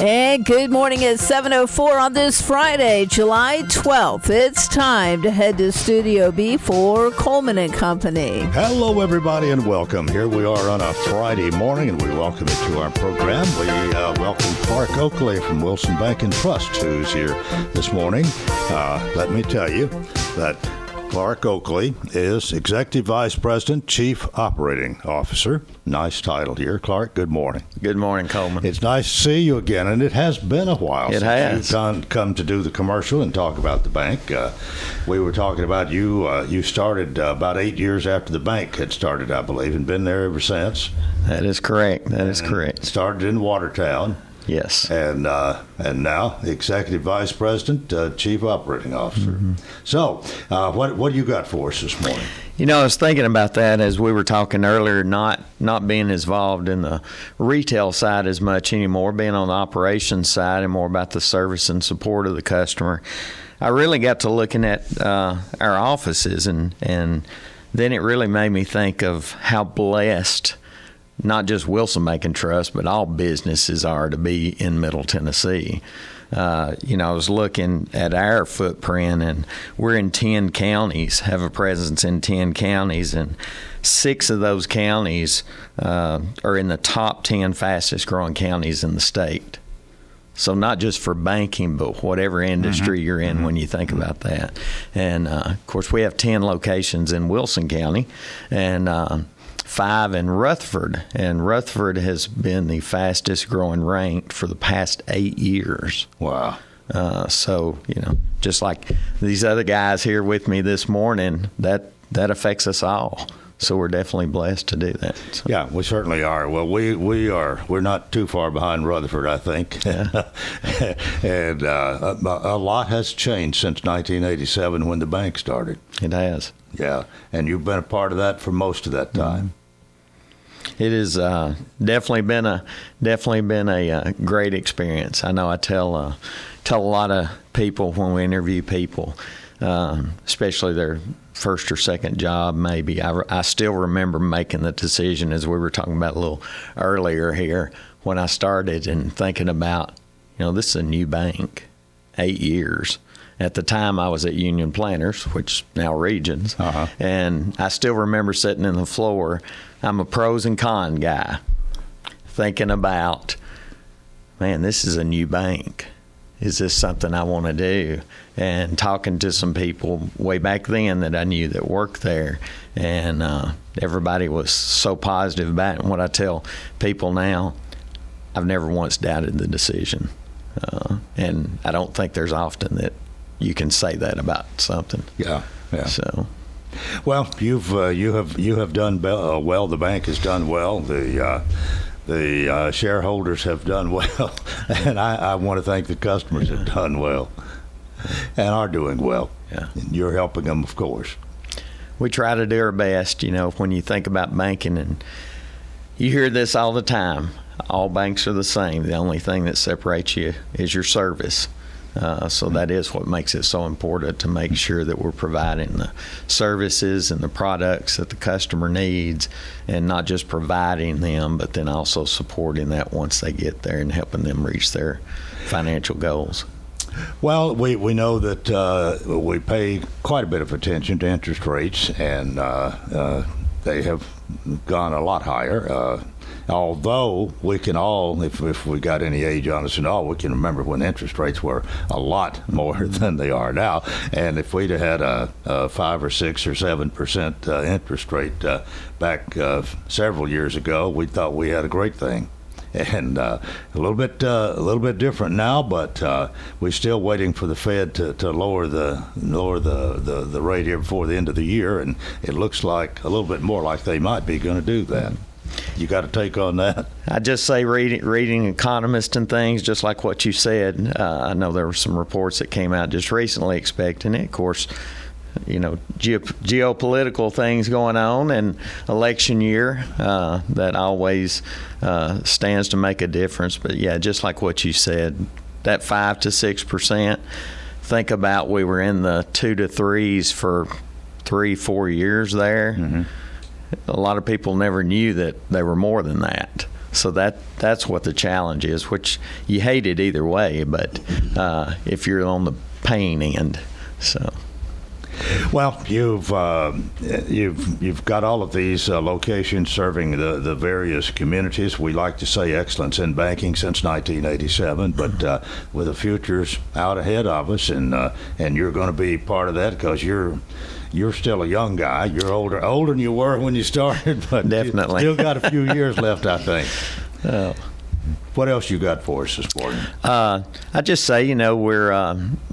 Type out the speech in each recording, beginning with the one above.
And good morning at 7:04 on this Friday, July 12th. It's time to head to Studio B for Coleman and Company. Hello, everybody, and welcome. Here we are on a Friday morning, and we welcome you to our program. We welcome Clark Oakley from Wilson Bank and Trust, who's here this morning. Let me tell you that Clark Oakley is Executive Vice President, Chief Operating Officer. Nice title here. Clark, good morning. Good morning, Coleman. It's nice to see you again, and it has been a while since you've come to do the commercial and talk about the bank. We were talking about you started about 8 years after the bank had started, I believe, and been there ever since. That is correct. That is correct. Started in Watertown. Yes. And now Executive Vice President, Chief Operating Officer. Mm-hmm. So what do you got for us this morning? You know, I was thinking about that as we were talking earlier, not being involved in the retail side as much anymore, being on the operations side and more about the service and support of the customer. I really got to looking at our offices, and then it really made me think of how blessed not just Wilson Bank and Trust, but all businesses are to be in Middle Tennessee. I was looking at our footprint, and we're in 10 counties, have a presence in 10 counties, and 6 of those counties are in the top 10 fastest growing counties in the state. So not just for banking, but whatever industry you're in when you think about that. And, of course, we have 10 locations in Wilson County, and 5 in Rutherford, and Rutherford has been the fastest growing ranked for the past 8 years. Wow. So, just like these other guys here with me this morning, that affects us all. So we're definitely blessed to do that. So. Yeah, we certainly are. Well, we're not too far behind Rutherford, I think. Yeah. And a lot has changed since 1987 when the bank started. It has. Yeah, and you've been a part of that for most of that time. It has definitely been a great experience. I know I tell a lot of people when we interview people, especially their first or second job, maybe. I still remember making the decision, as we were talking about a little earlier here, when I started and thinking about, this is a new bank, 8 years. At the time, I was at Union Planters, which now Regions, and I still remember sitting in the floor. I'm a pros and cons guy, thinking about, man, this is a new bank. Is this something I want to do? And talking to some people way back then that I knew that worked there, and everybody was so positive about it. And what I tell people now, I've never once doubted the decision, and I don't think there's often that you can say that about something. Yeah. So, well, you have done well. The bank has done well. The shareholders have done well, and I want to thank the customers have done well and are doing well. Yeah. And you're helping them, of course. We try to do our best. When you think about banking, and you hear this all the time, all banks are the same. The only thing that separates you is your service. So that is what makes it so important, to make sure that we're providing the services and the products that the customer needs, and not just providing them, but then also supporting that once they get there and helping them reach their financial goals. Well, we know that we pay quite a bit of attention to interest rates, and they have gone a lot higher. Although we can all, if we got any age on us and all, we can remember when interest rates were a lot more than they are now. And if we'd have had a 5 or 6 or 7% interest rate back several years ago, we thought we had a great thing. And a little bit different now, but we're still waiting for the Fed to lower the rate here before the end of the year, and it looks like a little bit more like they might be going to do that. You got a take on that? I just say reading economists and things, just like what you said. I know there were some reports that came out just recently expecting it. Of course, geopolitical things going on, and election year, that always stands to make a difference. But yeah, just like what you said, that 5 to 6%. Think about, we were in the 2 to 3s for 3-4 years there. Mm-hmm. A lot of people never knew that they were more than that. So that's what the challenge is, which you hate it either way, but if you're on the paying end. So. Well, you've got all of these locations serving the various communities. We like to say excellence in banking since 1987, but with the futures out ahead of us, and you're going to be part of that because you're still a young guy. You're older than you were when you started, but definitely you still got a few years left, I think. What else you got for us this morning? I just say,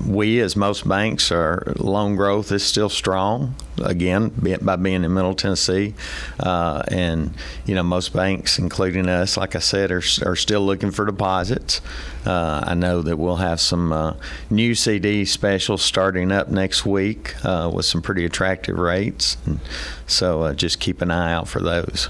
we as most banks, our loan growth is still strong. Again, by being in Middle Tennessee, and most banks, including us, like I said, are still looking for deposits. I know that we'll have some new CD specials starting up next week with some pretty attractive rates, and so just keep an eye out for those.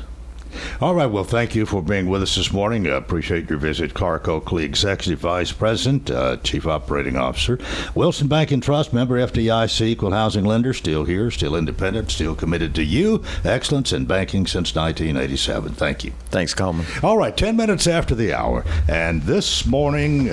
All right. Well, thank you for being with us this morning. Appreciate your visit. Clark Oakley, Executive Vice President, Chief Operating Officer. Wilson Bank and Trust, member FDIC, equal housing lender, still here, still independent, still committed to you. Excellence in banking since 1987. Thank you. Thanks, Coleman. All right. 10 minutes after the hour. And this morning,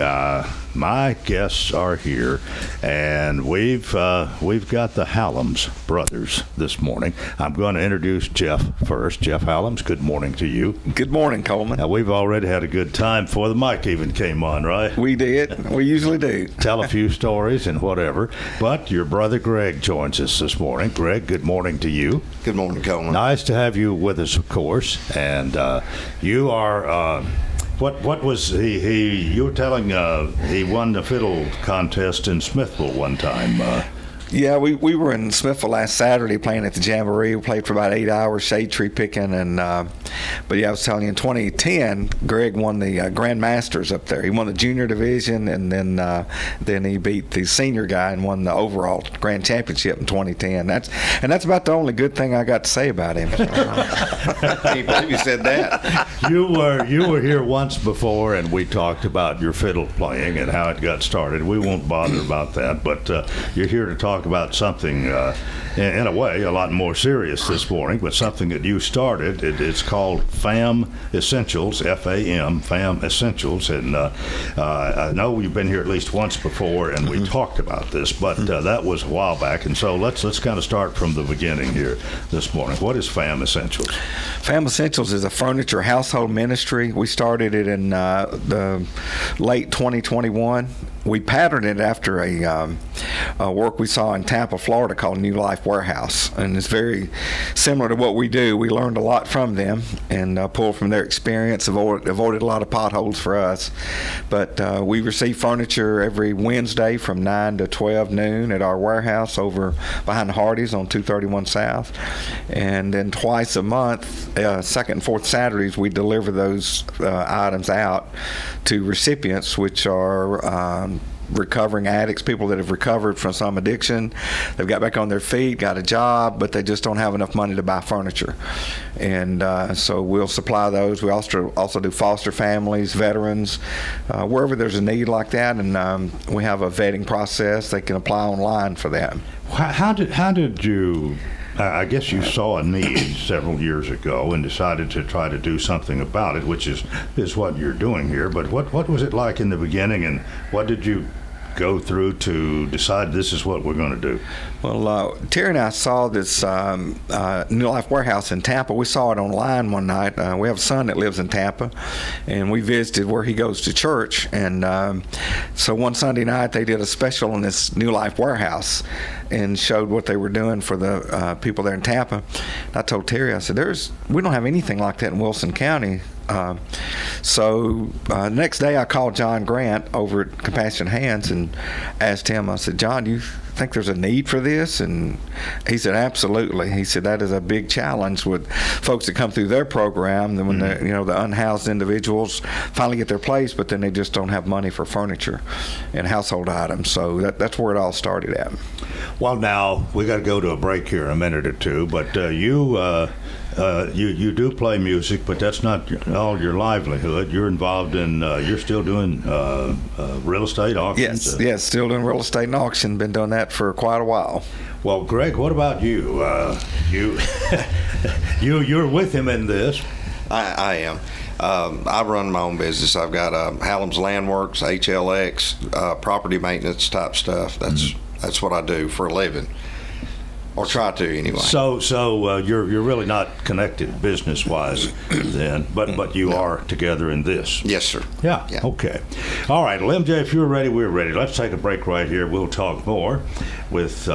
my guests are here, and we've got the Hallams brothers this morning. I'm going to introduce Jeff first. Jeff Hallams, good morning to you. Good morning, Coleman. Now, we've already had a good time before the mic even came on, right? We did. We usually do. Tell a few stories and whatever. But your brother Greg joins us this morning. Greg, good morning to you. Good morning, Coleman. Nice to have you with us, of course. And you are... What was he? You were telling he won the fiddle contest in Smithville one time. Yeah, we were in Smithville last Saturday playing at the Jamboree. We played for about 8 hours, shade tree picking, and but yeah, I was telling you, in 2010, Greg won the Grand Masters up there. He won the junior division, and then he beat the senior guy and won the overall Grand Championship in 2010. That's about the only good thing I got to say about him. I can't believe you said that. You were here once before, and we talked about your fiddle playing and how it got started. We won't bother about that, but you're here to talk about something, in a way, a lot more serious this morning, but something that you started. It's called FAM Essentials, F-A-M, FAM Essentials, and I know you've been here at least once before, and we talked about this, but that was a while back, and so let's kind of start from the beginning here this morning. What is FAM Essentials? FAM Essentials is a furniture household ministry. We started it in the late 2021. We patterned it after a work we saw in Tampa, Florida called New Life Warehouse, and it's very similar to what we do. We learned a lot from them and pulled from their experience, avoided a lot of potholes for us. But we receive furniture every Wednesday from 9 to 12 noon at our warehouse over behind Hardee's on 231 South. And then twice a month, second and fourth Saturdays, we deliver those items out to recipients, which are recovering addicts, people that have recovered from some addiction. They've got back on their feet, got a job, but they just don't have enough money to buy furniture. And so we'll supply those. We also do foster families, veterans, wherever there's a need like that. And we have a vetting process. They can apply online for that. How did you... I guess you saw a need several years ago and decided to try to do something about it, which is what you're doing here. But what was it like in the beginning, and what did you go through to decide this is what we're going to do? Well, Terry and I saw this New Life Warehouse in Tampa. We saw it online one night. We have a son that lives in Tampa, and we visited where he goes to church. And so one Sunday night, they did a special in this New Life Warehouse and showed what they were doing for the people there in Tampa. And I told Terry, I said, we don't have anything like that in Wilson County. So next day I called John Grant over at Compassionate Hands and asked him, I said, John, do you think there's a need for this? And he said, absolutely. He said, that is a big challenge with folks that come through their program, then when the unhoused individuals finally get their place, but then they just don't have money for furniture and household items. So that's where it all started at. Well, now we got to go to a break here in a minute or two, but you do play music, but that's not all your livelihood. You're involved in, you're still doing real estate auctions? Yes, still doing real estate and auction. Been doing that for quite a while. Well, Greg, what about you? You're with him in this. I am. I run my own business. I've got Hallam's Landworks, HLX, property maintenance type stuff. That's what I do for a living, or try to anyway. So you're really not connected business wise then, but you are together in this. Yes, sir. Yeah. Okay. All right, well, MJ, if you're ready, we're ready. Let's take a break right here. We'll talk more with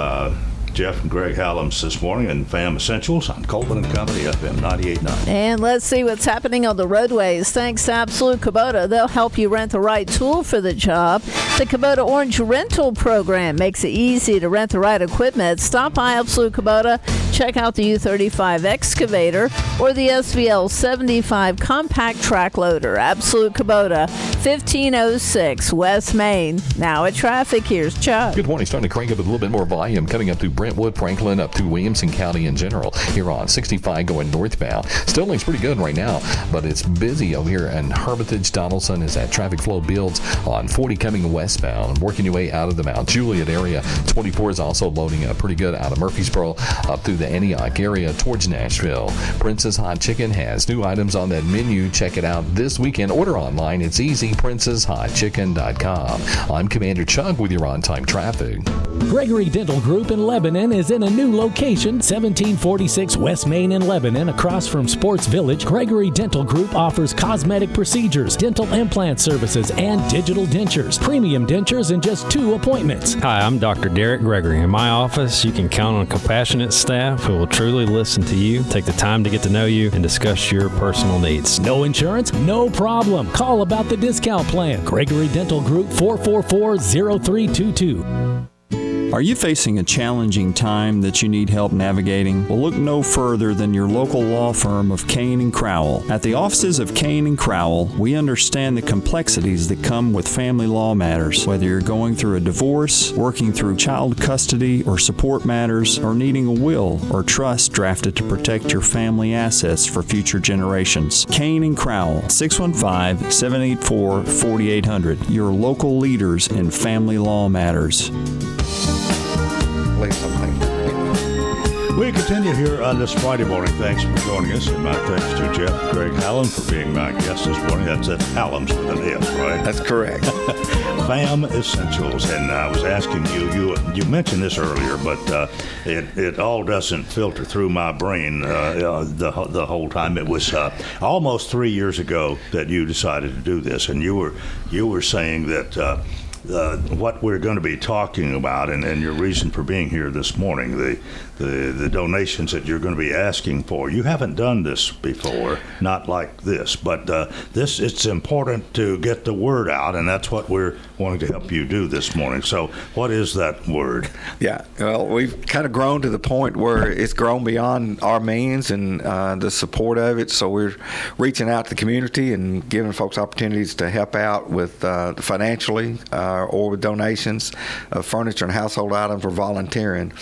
Jeff and Greg Hallams this morning in FAM Essentials on Coleman and Company, FM 98.9. And let's see what's happening on the roadways. Thanks to Absolute Kubota, they'll help you rent the right tool for the job. The Kubota Orange Rental Program makes it easy to rent the right equipment. Stop by Absolute Kubota, check out the U35 excavator or the SVL 75 compact track loader. Absolute Kubota, 1506 West Main. Now at traffic, here's Chuck. Good morning. Starting to crank up with a little bit more volume coming up through Brentwood, Franklin, up to Williamson County in general. Here on 65 going northbound. Still looks pretty good right now, but it's busy over here in Hermitage. Donaldson as that traffic flow builds on 40 coming westbound. Working your way out of the Mount Juliet area. 24 is also loading up pretty good out of Murfreesboro up through the Antioch area towards Nashville. Princess Hot Chicken has new items on that menu. Check it out this weekend. Order online. It's easy. PrincessHotChicken.com. I'm Commander Chuck with your on-time traffic. Gregory Dental Group in Lebanon is in a new location, 1746 West Main in Lebanon, across from Sports Village. Gregory Dental Group offers cosmetic procedures, dental implant services, and digital dentures. Premium dentures in just 2 appointments. Hi, I'm Dr. Derek Gregory. In my office, you can count on compassionate staff who will truly listen to you, take the time to get to know you, and discuss your personal needs. No insurance? No problem. Call about the discount plan. Gregory Dental Group, 444-0322. Are you facing a challenging time that you need help navigating? Well, look no further than your local law firm of Kane & Crowell. At the offices of Kane & Crowell, we understand the complexities that come with family law matters. Whether you're going through a divorce, working through child custody or support matters, or needing a will or trust drafted to protect your family assets for future generations. Kane & Crowell, 615-784-4800. Your local leaders in family law matters. We continue here on this Friday morning. Thanks for joining us, and my thanks to Jeff and Greg Hallam for being my guests this morning. That's at Hallams with an S, right? That's correct. FAM Essentials, and I was asking you mentioned this earlier, but it all doesn't filter through my brain the whole time. It was almost 3 years ago that you decided to do this, and you were saying that what we're going to be talking about and your reason for being here this morning, the donations that you're going to be asking for. You haven't done this before, not like this, but it's important to get the word out, and that's what we're wanting to help you do this morning. So what is that word? Yeah, well, we've kind of grown to the point where it's grown beyond our means and the support of it, so we're reaching out to the community and giving folks opportunities to help out with financially or with donations of furniture and household items or volunteering.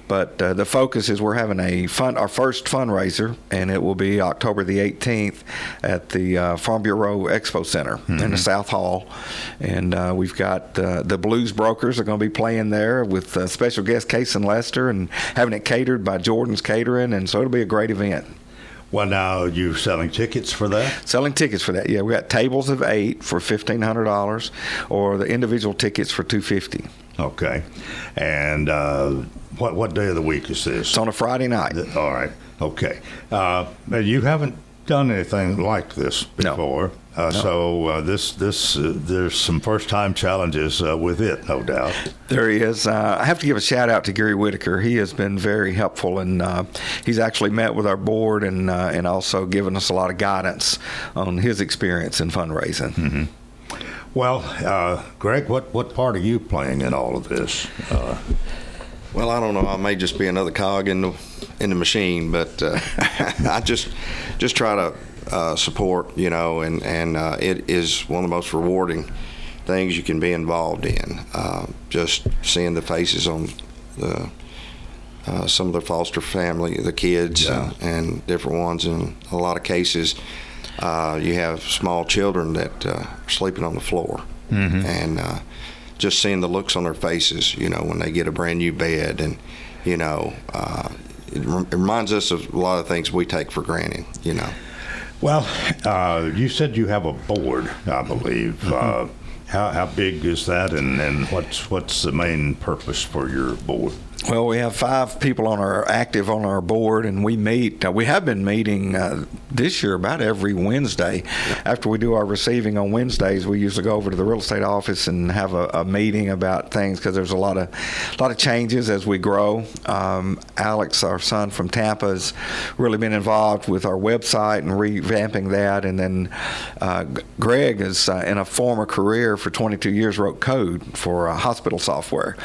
But the focus is we're having our first fundraiser, and it will be October the 18th at the Farm Bureau Expo Center in the South Hall. And we've got the Blues Brokers are going to be playing there with special guest Case and Lester and having it catered by Jordan's Catering, and so it'll be a great event. Well, now you're selling tickets for that? Selling tickets for that, yeah. We got tables of 8 for $1,500, or the individual tickets for $250. Okay. And what day of the week is this? It's on a Friday night. All right. Okay. You haven't done anything like this before. No. So there's some first-time challenges with it, no doubt. There is. I have to give a shout-out to Gary Whitaker. He has been very helpful, and he's actually met with our board and also given us a lot of guidance on his experience in fundraising. Mm-hmm. Well, Greg, what part are you playing in all of this? Well, I don't know. I may just be another cog in the machine, but I just try to support, and it is one of the most rewarding things you can be involved in. Just seeing the faces on some of the foster family, the kids, and different ones. In a lot of cases, you have small children that are sleeping on the floor, and just seeing the looks on their faces, when they get a brand new bed, and it reminds us of a lot of things we take for granted, Well, you said you have a board, I believe. How big is that, and what's the main purpose for your board? Well, we have 5 people active on our board, and we meet. We have been meeting this year about every Wednesday. After we do our receiving on Wednesdays, we usually go over to the real estate office and have a meeting about things, because there's a lot of changes as we grow. Alex, our son from Tampa, has really been involved with our website and revamping that, and then Greg is in a former career for 22 years wrote code for hospital software.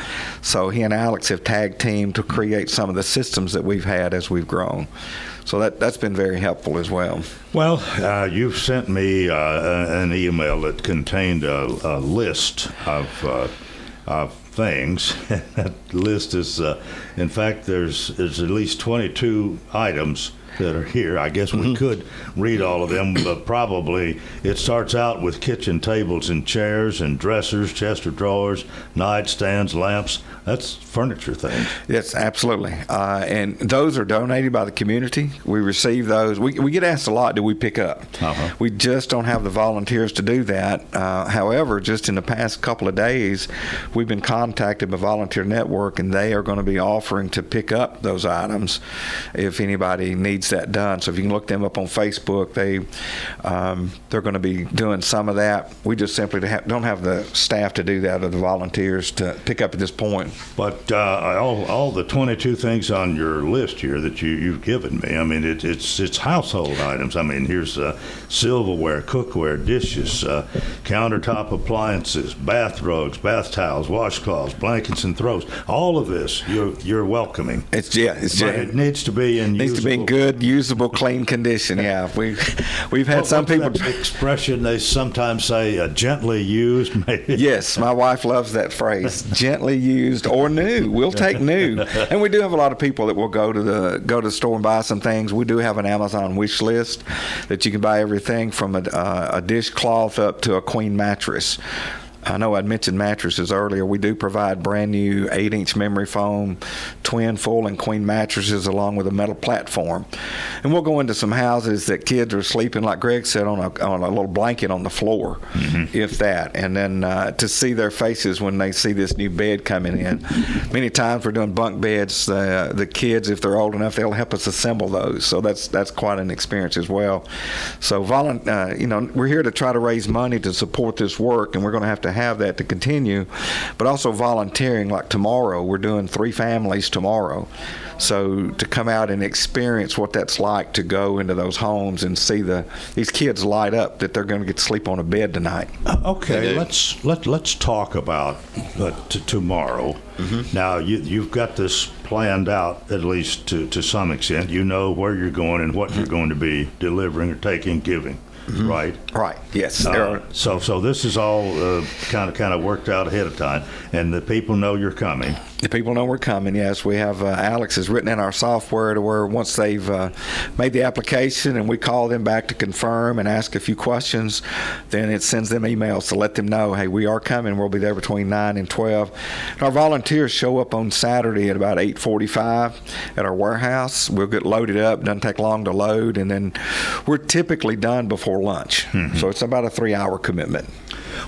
So he and Alex have tag team to create some of the systems that we've had as we've grown. So that's been very helpful as well. Well, you've sent me an email that contained a list of things. That list is, in fact, there's at least 22 items that are here. I guess we could read all of them, but probably it starts out with kitchen tables and chairs and dressers, chest of drawers, nightstands, lamps. That's furniture things. Yes, absolutely. And those are donated by the community. We receive those. We get asked a lot, do we pick up? We just don't have the volunteers to do that. However, just in the past couple of days, we've been contacted by Volunteer Network, and they are going to be offering to pick up those items if anybody needs that done. So if you can look them up on Facebook, they're going to be doing some of that. We just simply don't have the staff to do that, or the volunteers to pick up at this point. But all the 22 things on your list here that you've given me, I mean, it's household items. I mean, here's silverware, cookware, dishes, countertop appliances, bath rugs, bath towels, washcloths, blankets and throws. All of this you're welcoming. But it needs to be in good, usable, clean condition. Yeah, we've had some people. That expression they sometimes say, gently used. Maybe. Yes, my wife loves that phrase, gently used or new. We'll take new, and we do have a lot of people that will go to the store and buy some things. We do have an Amazon wish list that you can buy everything from a dishcloth up to a queen mattress. I know I'd mentioned mattresses earlier. We do provide brand new 8-inch memory foam, twin, full, and queen mattresses along with a metal platform. And we'll go into some houses that kids are sleeping, like Greg said, on a little blanket on the floor, if that. And then to see their faces when they see this new bed coming in. Many times we're doing bunk beds. The kids, if they're old enough, they'll help us assemble those. So that's quite an experience as well. So we're here to try to raise money to support this work, and we're going to have that to continue, but also volunteering. Like tomorrow, we're doing 3 families tomorrow. So to come out and experience what that's like to go into those homes and see these kids light up that they're going to get to sleep on a bed tonight. Okay, let's talk about tomorrow. Now you've got this planned out, at least to some extent. You know where you're going and what you're going to be delivering or taking, giving. Right. Yes. So this is all kind of worked out ahead of time, and the people know you're coming. The people know we're coming. Yes, we have Alex has written in our software to where once they've made the application and we call them back to confirm and ask a few questions, then it sends them emails to let them know, hey, we are coming. We'll be there between 9 and 12. And our volunteers show up on Saturday at about 8:45 at our warehouse. We'll get loaded up. Doesn't take long to load, and then we're typically done before lunch. So it's about a 3-hour commitment.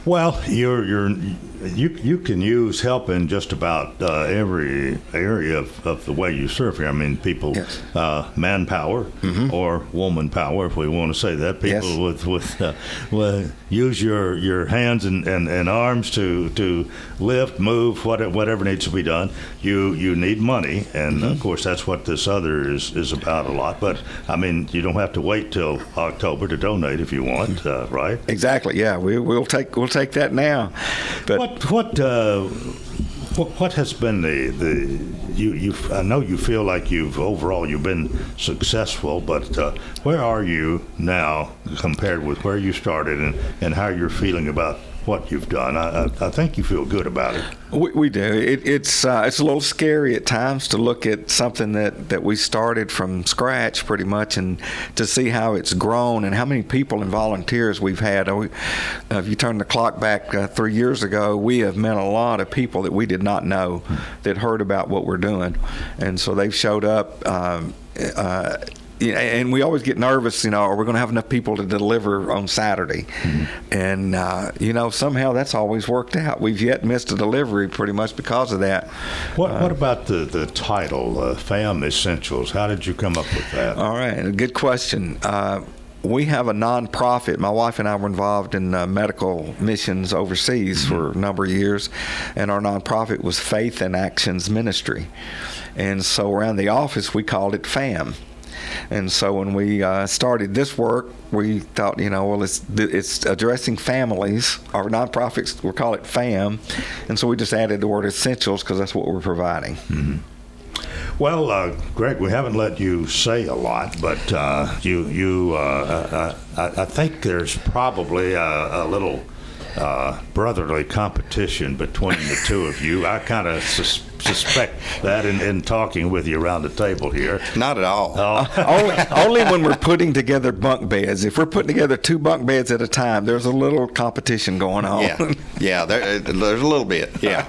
Well, you can use help in just about every area of the way you serve here. I mean, people, manpower or woman power, if we want to say that. People with use your hands and arms to lift, move, whatever needs to be done. You need money, and of course that's what this other is about a lot. But I mean, you don't have to wait till October to donate if you want, right? Exactly. Yeah, we'll take that now. But what has been I know you feel like you've been successful, but where are you now compared with where you started and how you're feeling about what you've done? I think you feel good about it. We do. It's a little scary at times to look at something that we started from scratch pretty much, and to see how it's grown and how many people and volunteers we've had. If you turn the clock back 3 years ago, we have met a lot of people that we did not know that heard about what we're doing, and so they've showed up. and we always get nervous, are we going to have enough people to deliver on Saturday? And, somehow that's always worked out. We've yet missed a delivery pretty much because of that. What about the title, FAM Essentials? How did you come up with that? All right, good question. We have a nonprofit. My wife and I were involved in medical missions overseas for a number of years, and our nonprofit was Faith and Actions Ministry. And so around the office, we called it FAM. And so when we started this work, we thought, it's addressing families. Our nonprofits, we call it FAM. And so we just added the word essentials because that's what we're providing. Mm-hmm. Well, Greg, we haven't let you say a lot, but I think there's probably a little brotherly competition between the two of you. I kind of suspect that in talking with you around the table here. Not at all. Only when we're putting together bunk beds. If we're putting together 2 bunk beds at a time, there's a little competition going on. Yeah, there's a little bit. Yeah.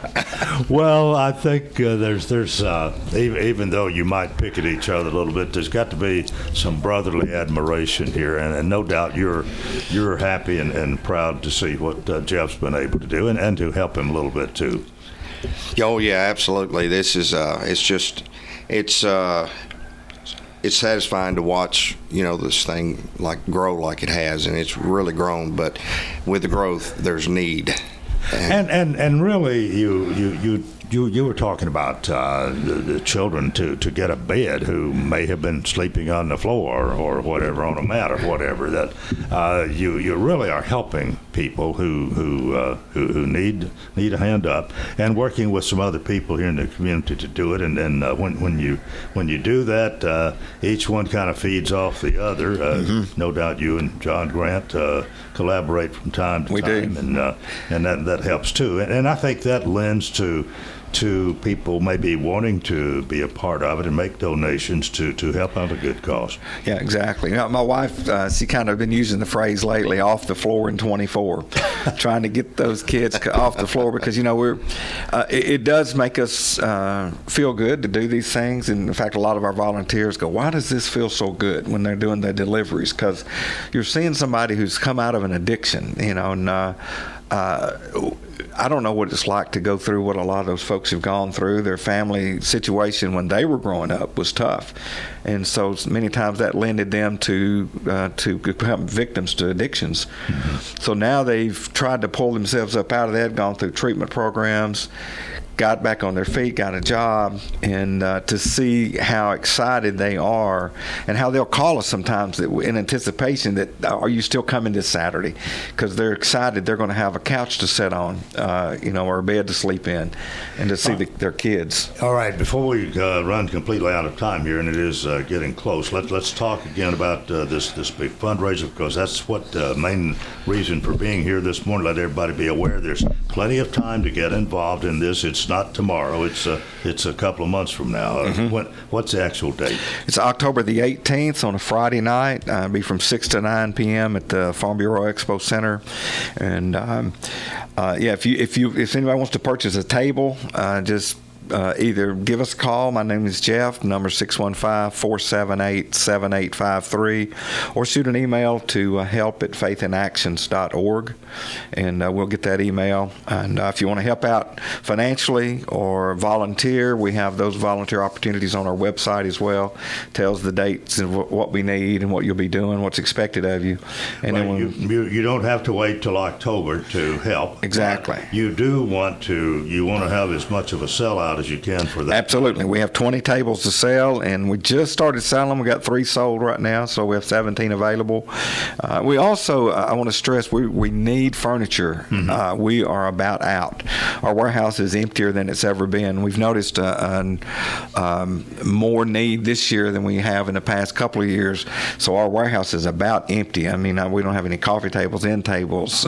Well, I think there's even though you might pick at each other a little bit, there's got to be some brotherly admiration here, and no doubt you're happy and proud to see what Jeff's been able to do, and to help him a little bit too. Oh yeah, absolutely. This is it's satisfying to watch this thing grow like it has, and it's really grown. But with the growth, there's need. And really, you were talking about the children to get a bed who may have been sleeping on the floor or whatever, on a mat or whatever. That you really are helping people who need a hand up, and working with some other people here in the community to do it. And then when you do that, each one kind of feeds off the other. No doubt you and John Grant collaborate from time to time, and that helps too. And I think that lends to people maybe wanting to be a part of it and make donations to help out a good cause. Yeah, exactly. My wife, she kind of been using the phrase lately, off the floor in 24, trying to get those kids off the floor, because, it does make us feel good to do these things. And in fact, a lot of our volunteers go, why does this feel so good when they're doing the deliveries? Because you're seeing somebody who's come out of an addiction, and I don't know what it's like to go through what a lot of those folks have gone through. Their family situation when they were growing up was tough, and so many times that lended them to become victims to addictions. So now they've tried to pull themselves up out of that, gone through treatment programs, got back on their feet, got a job, and to see how excited they are, and how they'll call us sometimes in anticipation that, are you still coming this Saturday? Because they're excited they're going to have a couch to sit on, or a bed to sleep in, and to see their kids. All right, before we run completely out of time here, and it is getting close, let's talk again about this big fundraiser, because that's what the main reason for being here this morning. Let everybody be aware there's plenty of time to get involved in this. It's not tomorrow. It's a couple of months from now. What's the actual date? It's October the 18th on a Friday night. It'll be from 6 to 9 p.m. at the Farm Bureau Expo Center. And if anybody wants to purchase a table, just either give us a call. My name is Jeff, number 615-478-7853, or shoot an email to help@faithandactions.org, and we'll get that email. And if you want to help out financially or volunteer, we have those volunteer opportunities on our website as well. Tells the dates and what we need and what you'll be doing, what's expected of you. And then you don't have to wait till October to help. Exactly. You want to have as much of a sellout as you can for that. Absolutely. We have 20 tables to sell, and we just started selling them. We got 3 sold right now, so we have 17 available. We also, I want to stress, we need furniture. We are about out. Our warehouse is emptier than it's ever been. We've noticed more need this year than we have in the past couple of years, so our warehouse is about empty. I mean, we don't have any coffee tables, end tables.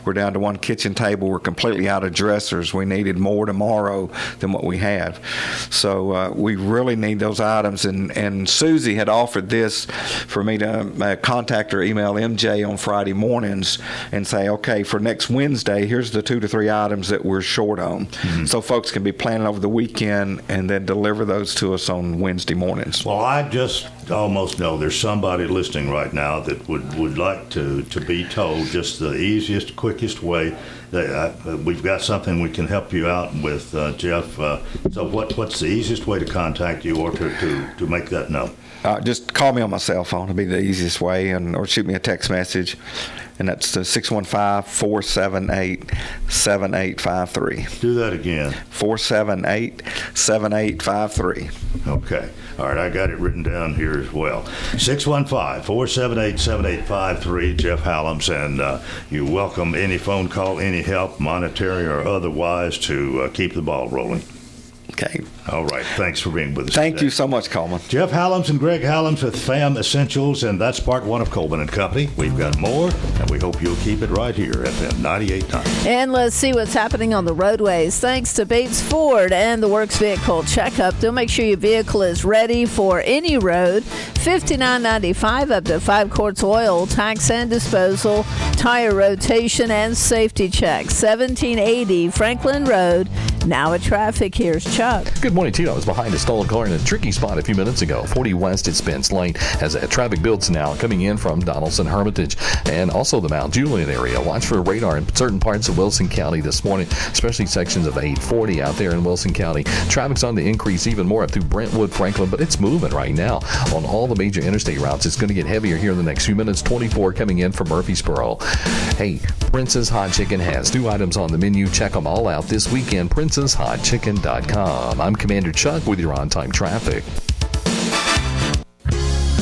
We're down to 1 kitchen table. We're completely out of dressers. We needed more tomorrow than what we have. So we really need those items. And Susie had offered this for me to contact her, email MJ on Friday mornings and say, okay, for next Wednesday, here's the 2 to 3 items that we're short on. So folks can be planning over the weekend and then deliver those to us on Wednesday mornings. Well, I just almost know there's somebody listening right now that would like to be told just the easiest, quickest way. We've got something we can help you out with, Jeff. So what's the easiest way to contact you or to make that known? Just call me on my cell phone. It'll be the easiest way, or shoot me a text message, and that's 615-478-7853. Do that again. 478-7853. Okay. All right, I got it written down here as well. 615-478-7853, Jeff Hallams, and you welcome any phone call, any help, monetary or otherwise, to keep the ball rolling. Okay. All right. Thanks for being with us Thank today. you so much, Coleman. Jeff Hallams and Greg Hallams with FAM Essentials, and that's part one of Coleman and Company. We've got more, and we hope you'll keep it right here, FM 98.9. And let's see what's happening on the roadways. Thanks to Bates Ford and the Works Vehicle Checkup. They'll make sure your vehicle is ready for any road. $59.95 up to 5 quarts oil, tax and disposal, tire rotation, and safety checks. 1780 Franklin Road. Now at traffic, here's Chuck. Good morning to you. I was behind a stolen car in a tricky spot a few minutes ago. 40 West at Spence Lane as traffic builds now coming in from Donaldson Hermitage and also the Mount Juliet area. Watch for radar in certain parts of Wilson County this morning, especially sections of 840 out there in Wilson County. Traffic's on the increase even more up through Brentwood, Franklin, but it's moving right now on all the major interstate routes. It's going to get heavier here in the next few minutes. 24 coming in from Murfreesboro. Hey, Prince's Hot Chicken has new items on the menu. Check them all out this weekend. PrincesHotChicken.com. I'm Commander Chuck with your on-time traffic.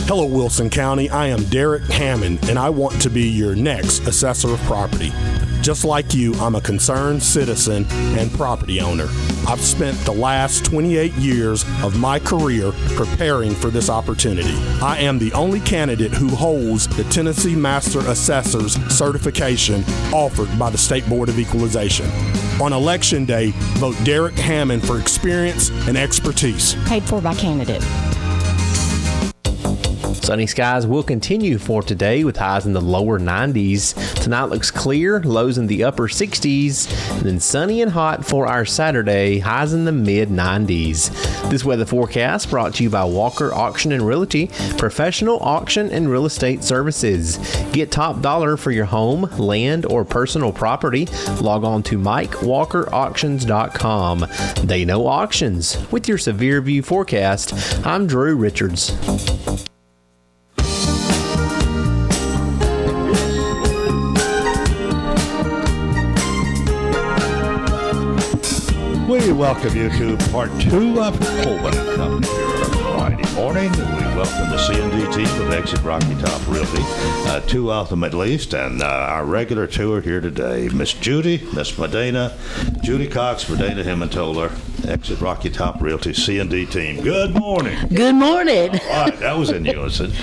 Hello, Wilson County. I am Derek Hammond, and I want to be your next assessor of property. Just like you, I'm a concerned citizen and property owner. I've spent the last 28 years of my career preparing for this opportunity. I am the only candidate who holds the Tennessee Master Assessor's certification offered by the State Board of Equalization. On Election Day, vote Derek Hammond for experience and expertise. Paid for by candidate. Sunny skies will continue for today with highs in the lower 90s. Tonight looks clear, lows in the upper 60s, and then sunny and hot for our Saturday, highs in the mid 90s. This weather forecast brought to you by Walker Auction and Realty, professional auction and real estate services. Get top dollar for your home, land, or personal property. Log on to MikeWalkerAuctions.com. They know auctions. With your Severe View forecast, I'm Drew Richards. We welcome you to part two of Coleman and Company here on Friday morning. We welcome the C&D team of Exit Rocky Top Realty, two of them at least, and our regular two are here today. Miss Judy, Miss Medina, Judy Cox, Medina Himmentoler, Exit Rocky Top Realty C&D team. Good morning. Good morning. All right, that was in unison.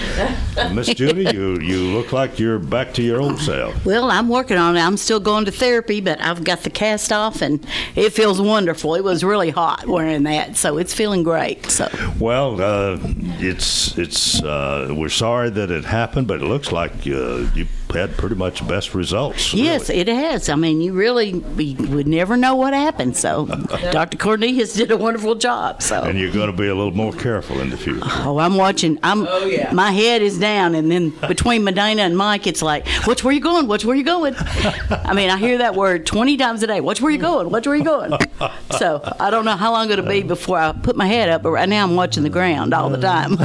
Miss Judy, you look like you're back to your old self. Well, I'm working on it. I'm still going to therapy, but I've got the cast off, and it feels wonderful. It was really hot wearing that, so it's feeling great. So. Well, we're sorry that it happened, but it looks like you had pretty much best results. Yes, really. it has. I mean, you would never know what happened. So, Dr. Cornelius did a wonderful job. So. And you're going to be a little more careful in the future. Oh, I'm watching. My head is down, and then between Medina and Mike, it's like, "Watch where you going? Watch where you going?" I mean, I hear that word 20 times a day. Watch where you going? Watch where you going? So I don't know how long it'll be before I put my head up, but right now I'm watching the ground all the time.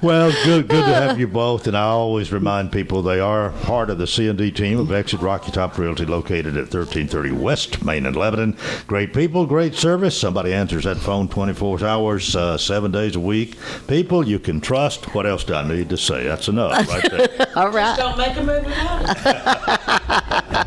Well, good to have you both, and I always remind people they are part of the C&D team of Exit Rocky Top Realty, located at 1330 West Main and Lebanon. Great people, great service. Somebody answers that phone 24 hours, 7 days a week. People you can trust. What else do I need to say? That's enough right there. All right. Just don't make a move without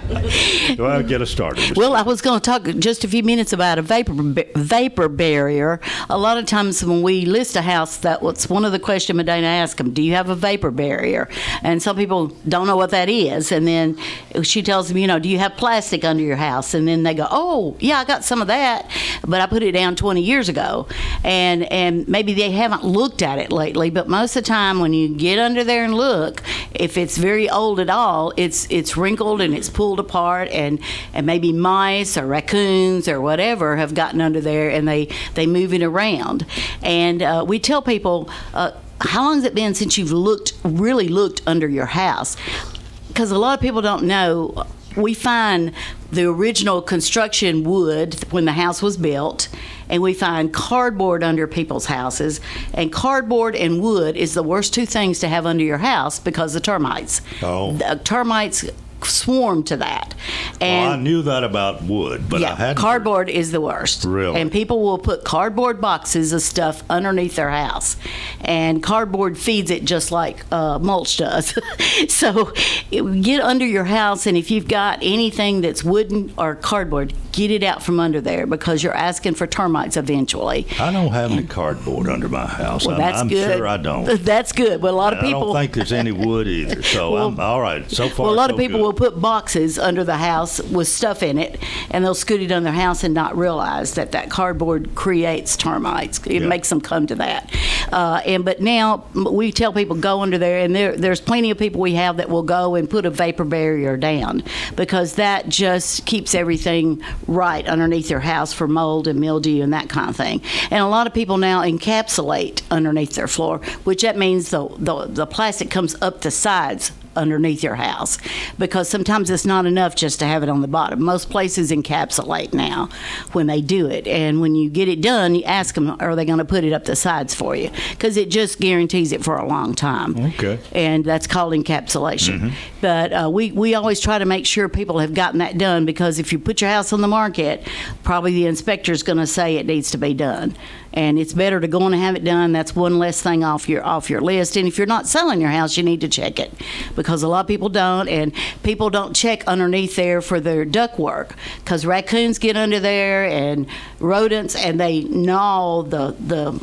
it. Well, get us started. Well, I was going to talk just a few minutes about a vapor barrier. A lot of times when we list a house, that was one of the questions Medina asked them, do you have a vapor barrier? And some people don't know what that is. And then she tells them, do you have plastic under your house? And then they go, oh, yeah, I got some of that, but I put it down 20 years ago. And maybe they haven't looked at it lately, but most of the time when you get under there and look, if it's very old at all, it's wrinkled and it's pulled apart, and and maybe mice or raccoons or whatever have gotten under there, and they move it around. And we tell people, how long has it been since you've really looked under your house? Because a lot of people don't know. We find the original construction wood when the house was built, and we find cardboard under people's houses. And cardboard and wood is the worst two things to have under your house because of termites. Oh. The termites swarm to that. And well, I knew that about wood, but I hadn't. Cardboard is the worst. Really? And people will put cardboard boxes of stuff underneath their house, and cardboard feeds it just like mulch does. So get under your house, and if you've got anything that's wooden or cardboard, get it out from under there, because you're asking for termites eventually. I don't have any cardboard under my house. Well, that's I'm good. sure I don't. That's good. But a lot of people. I don't think there's any wood either. So I'm all right. So far, well, a lot so of people good. will put boxes under the house with stuff in it, and they'll scoot it under their house and not realize that cardboard creates termites. It makes them come to that. But now we tell people go under there, and there's plenty of people we have that will go and put a vapor barrier down, because that just keeps everything right underneath their house for mold and mildew and that kind of thing. And a lot of people now encapsulate underneath their floor, which that means the plastic comes up the sides underneath your house, because sometimes it's not enough just to have it on the bottom. Most places encapsulate now when they do it, and when you get it done, you ask them, are they going to put it up the sides for you, because it just guarantees it for a long time. Okay. And that's called encapsulation. Mm-hmm. But we always try to make sure people have gotten that done, because if you put your house on the market, probably the inspector's going to say it needs to be done. And it's better to go on and have it done. That's one less thing off your list. And if you're not selling your house, you need to check it, because a lot of people don't, and people don't check underneath there for their ductwork, because raccoons get under there and rodents, and they gnaw the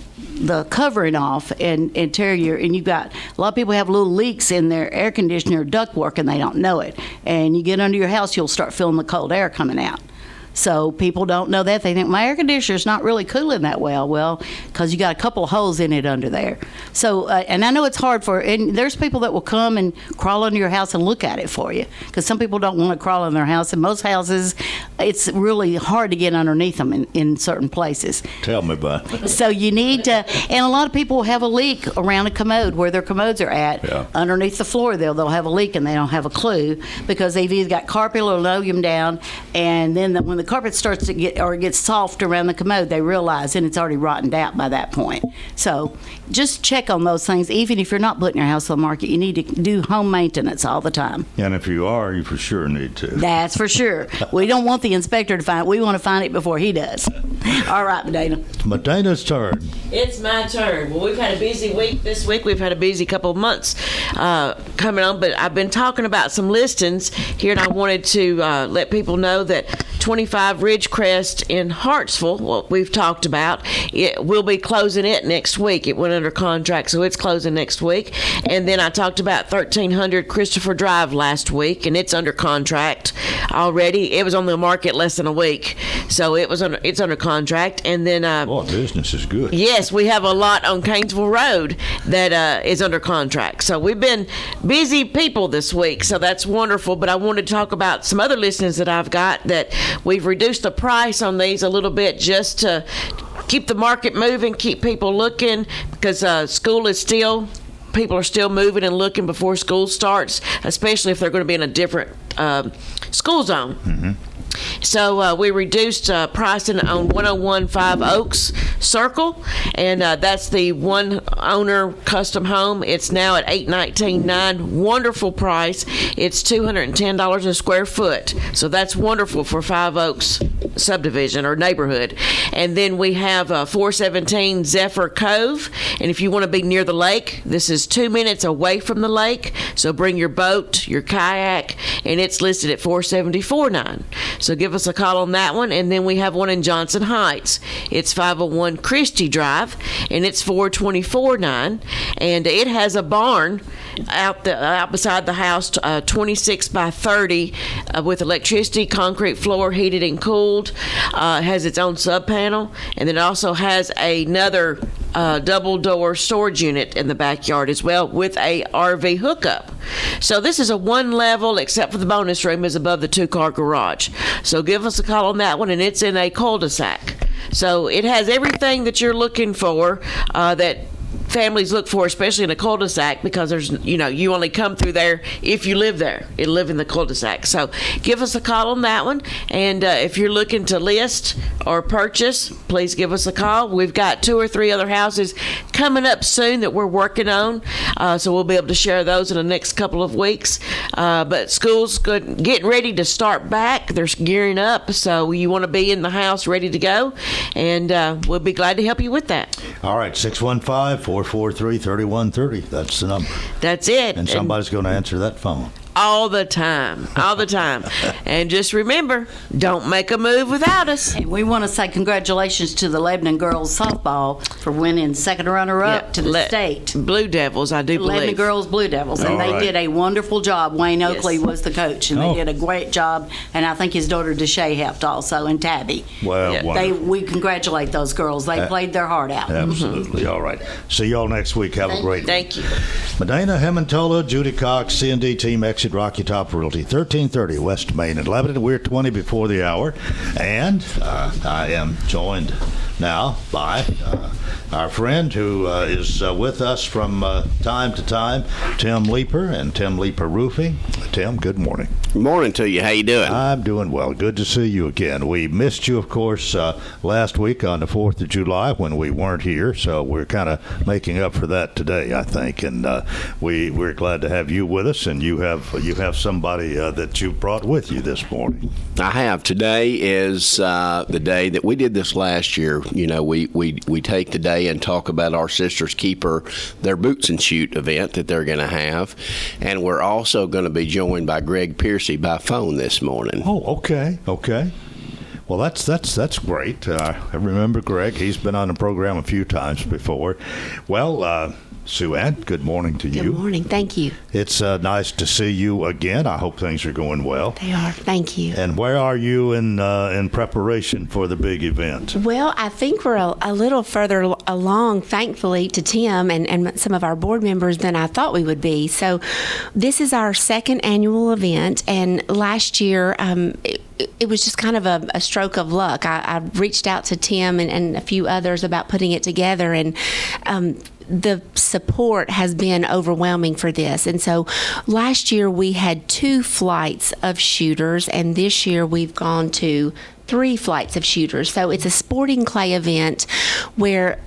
covering off and tear and you've got a lot of people have little leaks in their air conditioner ductwork, and they don't know it. And you get under your house, you'll start feeling the cold air coming out. So people don't know that. They think my air conditioner's not really cooling that well. Well, because you got a couple of holes in it under there. So, and I know it's hard and there's people that will come and crawl under your house and look at it for you, because some people don't want to crawl in their house. In most houses, it's really hard to get underneath them in certain places. Tell me about it. So you need to, and a lot of people have a leak around a commode where their commodes are at. Yeah. Underneath the floor, they'll have a leak, and they don't have a clue, because they've either got carpet or linoleum down, and then when the carpet starts to gets soft around the commode, they realize, and it's already rotted out by that point. So just check on those things. Even if you're not putting your house on the market, you need to do home maintenance all the time. And if you are, you for sure need to. That's for sure. We don't want the inspector to find it. We want to find it before he does. All right, Medina. It's Medina's turn. It's my turn. Well, we've had a busy week this week. We've had a busy couple of months coming on, but I've been talking about some listings here, and I wanted to let people know that 25 Ridgecrest in Hartsville, what we've talked about, we'll be closing it next week. It went under contract, so it's closing next week. And then I talked about 1300 Christopher Drive last week, and it's under contract already. It was on the market less than a week, so it's under contract. And then Boy, business is good. yes, we have a lot on Canesville Road that is under contract. So we've been busy people this week, so that's wonderful. But I wanted to talk about some other listings that I've got that we've reduced the price on these a little bit, just to keep the market moving, keep people looking, because people are still moving and looking before school starts, especially if they're going to be in a different school zone. Mm-hmm. So we reduced pricing on 1015 Oaks Circle, and that's the one owner custom home. It's now at $819,900. Wonderful price. It's $210 a square foot, so that's wonderful for 5 Oaks subdivision or neighborhood. And then we have 417 Zephyr Cove, and if you want to be near the lake, this is 2 minutes away from the lake, so bring your boat, your kayak, and it's listed at $474,900. So give us a call on that one. And then we have one in Johnson Heights. It's 501 Christie Drive, and it's $424,900. And it has a barn out beside the house, 26 by 30, with electricity, concrete floor, heated and cooled. Has its own sub panel, and then it also has another double-door storage unit in the backyard as well with a RV hookup. So this is a one level, except for the bonus room is above the 2-car garage. So give us a call on that one, and it's in a cul-de-sac. So it has everything that you're looking for, that families look for, especially in a cul-de-sac, because there's, you only come through there if you live there. You live in the cul-de-sac. So give us a call on that one. And if you're looking to list or purchase, please give us a call. We've got 2 or 3 other houses coming up soon that we're working on. So we'll be able to share those in the next couple of weeks. But school's getting ready to start back. They're gearing up. So you want to be in the house ready to go. And we'll be glad to help you with that. All right, 615-443-3130. That's the number. That's it. And somebody's going to answer that phone. All the time. And just remember, don't make a move without us. And we want to say congratulations to the Lebanon girls softball for winning second runner-up to the state. Blue Devils, I do believe. Lebanon girls Blue Devils. And they did a wonderful job. Wayne Oakley was the coach, and they did a great job. And I think his daughter Deshae helped also, and Tabby. Well, we congratulate those girls. They played their heart out. Absolutely. All right. See y'all next week. Have a great Thank you. Medina Hemantola, Judy Cox, C&D Team Exit Rocky Top Realty, 1330 West Main and Lebanon. We're 20 before the hour, and I am joined now by our friend who is with us from time to time, Tim Leeper and Tim Leeper Roofing. Tim, good morning. Good morning to you. How you doing? I'm doing well. Good to see you again. We missed you, of course, last week on the 4th of July when we weren't here, so we're kind of making up for that today, I think. And we're glad to have you with us, and you have somebody that you brought with you this morning. I have. Today is the day that we did this last year. We take the day and talk about our Sisters Keeper, their Boots and Shoot event that they're going to have. And we're also going to be joined by Greg Piercy by phone this morning. Oh, okay. Well, that's great. I remember Greg. He's been on the program a few times before. Well, Sue Ann, good morning to you. Good morning. Thank you. It's nice to see you again. I hope things are going well. They are. Thank you. And where are you in preparation for the big event? Well, I think we're a little further along, thankfully, to Tim and some of our board members than I thought we would be. So this is our second annual event, and last year it was just kind of a stroke of luck. I reached out to Tim and a few others about putting it together, and the support has been overwhelming for this. And so last year we had 2 flights of shooters, and this year we've gone to 3 flights of shooters. So it's a sporting clay event where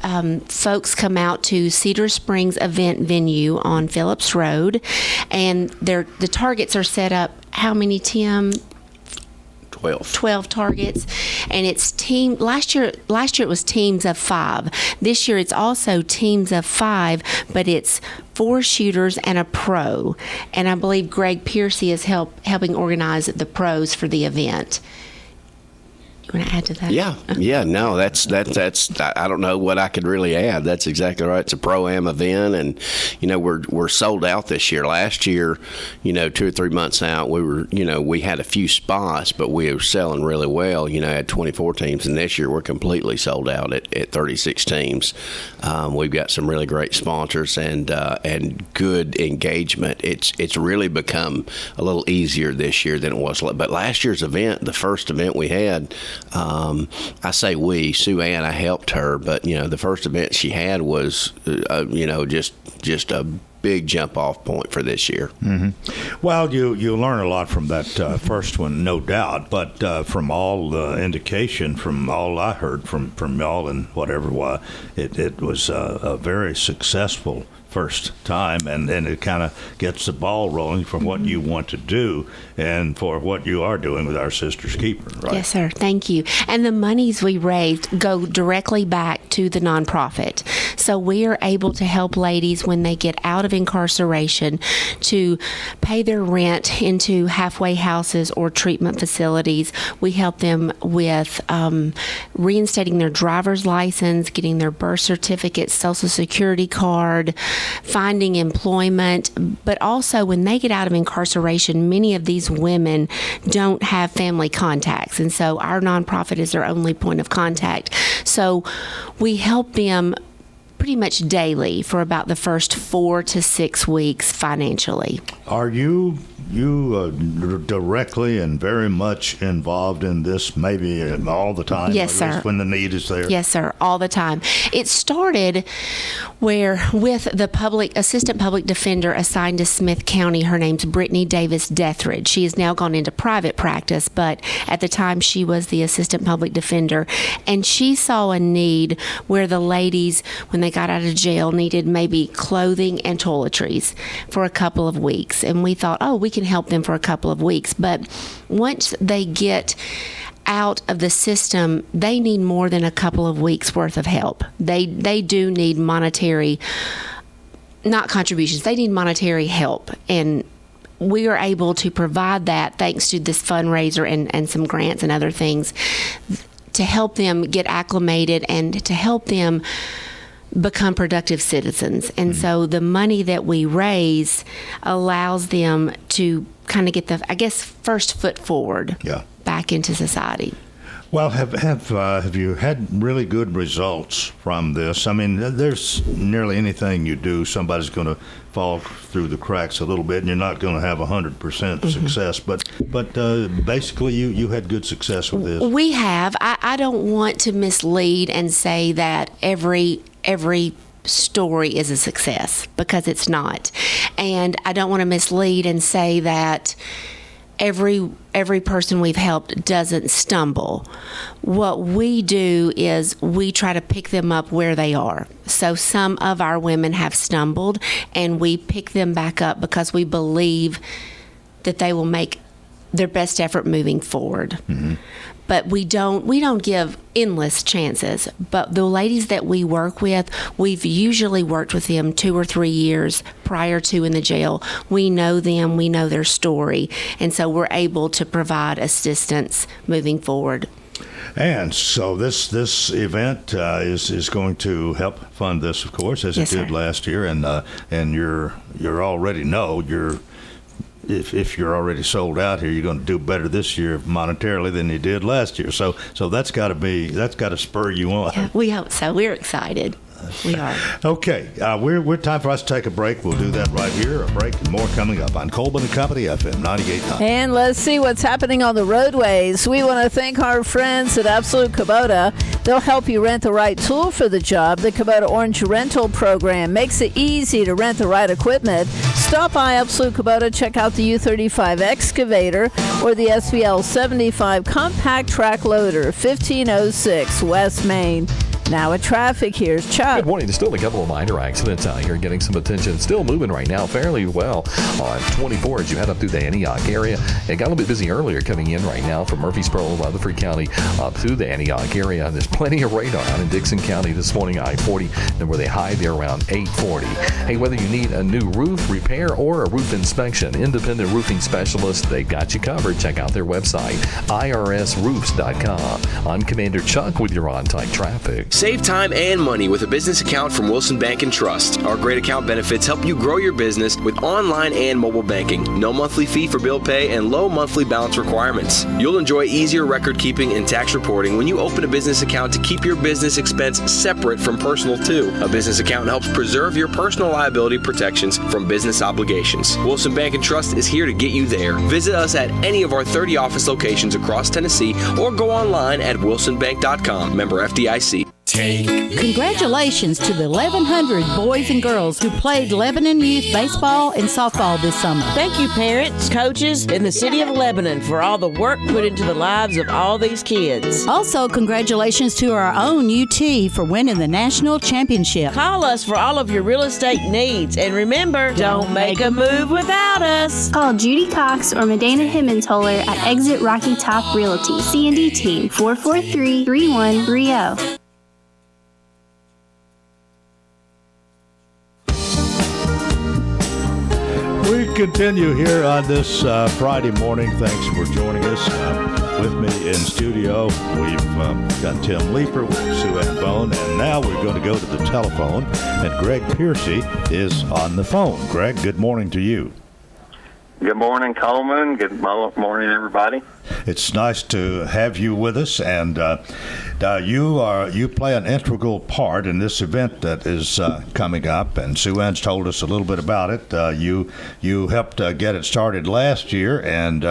folks come out to Cedar Springs event venue on Phillips Road, and the targets are set up. How many, Tim? 12 targets, and it's team. Last year it was teams of 5. This year it's also teams of 5, but it's 4 shooters and a pro. And I believe Greg Piercy is helping organize the pros for the event. You want to add to that? Yeah. No, that's. I don't know what I could really add. That's exactly right. It's a pro-am event, and we're sold out this year. Last year, 2 or 3 months out, we had a few spots, but we were selling really well. Had 24 teams, and this year we're completely sold out at 36 teams. We've got some really great sponsors and good engagement. It's really become a little easier this year than it was. But last year's event, the first event we had. I say we, Sue Ann, I helped her, but the first event she had was just a big jump off point for this year. Mm-hmm. Well, you learn a lot from that first one, no doubt, but from all the indication, from all I heard from y'all and whatever, it was a very successful first time, and it kind of gets the ball rolling for what you want to do and for what you are doing with our Sisters Keeper, right? Yes, sir. Thank you. And the monies we raised go directly back to the nonprofit. So we are able to help ladies when they get out of incarceration to pay their rent into halfway houses or treatment facilities. We help them with reinstating their driver's license, getting their birth certificate, Social Security card, finding employment, but also when they get out of incarceration, many of these women don't have family contacts, and so our nonprofit is their only point of contact. So we help them pretty much daily for about the first 4 to 6 weeks financially. Are you directly and very much involved in this, maybe all the time? Yes, at least sir. when the need is there? Yes, sir, all the time. It started where with the assistant public defender assigned to Smith County, her name's Brittany Davis Dethridge. She has now gone into private practice, but at the time she was the assistant public defender, and she saw a need where the ladies, when they got out of jail, needed maybe clothing and toiletries for a couple of weeks. And we thought, we can help them for a couple of weeks. But once they get out of the system, they need more than a couple of weeks worth of help. They do need monetary, not contributions, they need monetary help. And we are able to provide that thanks to this fundraiser and some grants and other things to help them get acclimated and to help them become productive citizens. And so the money that we raise allows them to kind of get the, first foot forward back into society. Well, have you had really good results from this? I mean, there's nearly anything you do, somebody's going to fall through the cracks a little bit, and you're not going to have 100% success. But basically, you had good success with this. We have. I don't want to mislead and say that every story is a success, because it's not. And I don't want to mislead and say that every person we've helped doesn't stumble. What we do is we try to pick them up where they are. So some of our women have stumbled, and we pick them back up because we believe that they will make their best effort moving forward. Mm-hmm. But we don't give endless chances. But the ladies that we work with, we've usually worked with them 2 or 3 years prior to in the jail. We know them, we know their story, and so we're able to provide assistance moving forward. And so this event is going to help fund this, of course, as it did last year. And you're already if you're already sold out here, you're going to do better this year monetarily than you did last year. So that's got to spur you on. Yeah, we hope so. We're excited. We are. Okay, we're time for us to take a break. We'll do that right here. A break and more coming up on Coleman and Company FM 98.9. And let's see what's happening on the roadways. We want to thank our friends at Absolute Kubota. They'll help you rent the right tool for the job. The Kubota Orange Rental Program makes it easy to rent the right equipment. Stop by Absolute Kubota, check out the U35 excavator or the SVL 75 compact track loader, 1506 West Main. Now at traffic, here's Chuck. Good morning. There's still a couple of minor accidents out here getting some attention. Still moving right now fairly well on 24 as you head up through the Antioch area. It got a little bit busy earlier coming in right now from Murfreesboro, Rutherford County up through the Antioch area. And there's plenty of radar out in Dixon County this morning, I-40, and where they hide there around 840. Hey, whether you need a new roof repair or a roof inspection, independent roofing specialists, they've got you covered. Check out their website, irsroofs.com. I'm Commander Chuck with your on-time traffic. Save time and money with a business account from Wilson Bank and Trust. Our great account benefits help you grow your business with online and mobile banking. No monthly fee for bill pay and low monthly balance requirements. You'll enjoy easier record keeping and tax reporting when you open a business account to keep your business expense separate from personal too. A business account helps preserve your personal liability protections from business obligations. Wilson Bank and Trust is here to get you there. Visit us at any of our 30 office locations across Tennessee or go online at wilsonbank.com. Member FDIC. Congratulations to the 1,100 boys and girls who played Lebanon Youth Baseball and Softball this summer. Thank you, parents, coaches, and the City of Lebanon for all the work put into the lives of all these kids. Also, congratulations to our own UT for winning the national championship. Call us for all of your real estate needs. And remember, don't make a move without us. Call Judy Cox or Medina Himmentoller at Exit Rocky Top Realty. C&D Team 443-3130. We continue here on this Friday morning. Thanks for joining us. With me in studio, we've got Tim Leeper with Sue Ann Bone, and now we're going to go to the telephone, and Greg Piercy is on the phone. Greg, good morning to you. Good morning, Coleman. Good morning, everybody. It's nice to have you with us, and you play an integral part in this event that is coming up. And Sue Ann's told us a little bit about it. You helped get it started last year, and